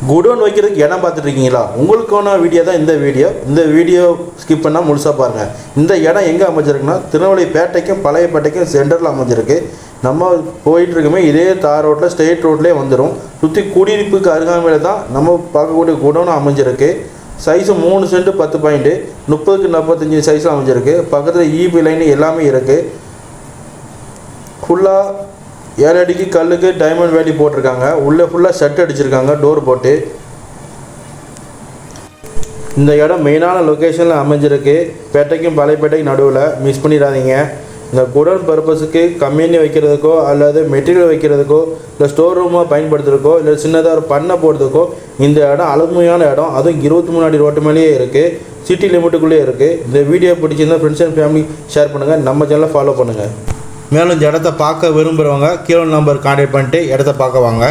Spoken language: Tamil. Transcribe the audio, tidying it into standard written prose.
குடோன் வைக்கிறதுக்கு இடம் பார்த்துட்டு இருக்கீங்களா? உங்களுக்கான வீடியோ தான் இந்த வீடியோ ஸ்கிப் பண்ணால் முழுசாக பாருங்கள். இந்த இடம் எங்கே அமைஞ்சிருக்குன்னா திருநெல்வேலிப்பேட்டைக்கும் பழையப்பேட்டைக்கும் சென்டரில் அமைஞ்சிருக்கு. நம்ம போயிட்டுருக்கோமே இதே தார் ரோட்டில் ஸ்ட்ரெயிட் ரோட்லேயே வந்துடும். சுற்றி குடியிருப்புக்கு அருகாமையில் தான் நம்ம பார்க்கக்கூடிய குடோனும் அமைஞ்சிருக்கு. சைஸு 3 சென்ட் 10 பாயிண்ட்டு 30x45 சைஸில் அமைஞ்சிருக்கு. பக்கத்தில் ஈபி லைன் எல்லாமே இருக்குது. ஃபுல்லாக 7 அடிக்கு கல்லுக்கு டைமண்ட் வேலி போட்டிருக்காங்க. உள்ளே ஃபுல்லாக ஷட் அடிச்சிருக்காங்க டோர் போட்டு. இந்த இடம் மெயினான லொக்கேஷனில் அமைஞ்சிருக்கு. பேட்டைக்கும் பழையப்பேட்டைக்கும் நடுவில். மிஸ் பண்ணிடாதீங்க. இந்த குடோன் பர்பஸுக்கு கம்பெனி வைக்கிறதுக்கோ அல்லது மெட்டீரியல் வைக்கிறதுக்கோ இல்லை ஸ்டோர் ரூமாக பயன்படுத்துறதுக்கோ இல்லை சின்னதாக ஒரு பண்ணை போடுறதுக்கோ இந்த இடம் அழுமையான இடம். அதுவும் 23 அடி ரோட்டு மேலேயே இருக்குது. சிட்டி லிமிட்டுக்குள்ளேயே இருக்குது. இந்த வீடியோ பிடிச்சிருந்தால் ஃப்ரெண்ட்ஸ் அண்ட் ஃபேமிலி ஷேர் பண்ணுங்கள். நம்ம சேனலை ஃபாலோ பண்ணுங்கள். மேலும் இந்த இடத்த பார்க்க விரும்புகிறவங்க கீழே நம்பர் கான்டாக்ட் பண்ணிட்டு இடத்த பார்க்க வாங்க.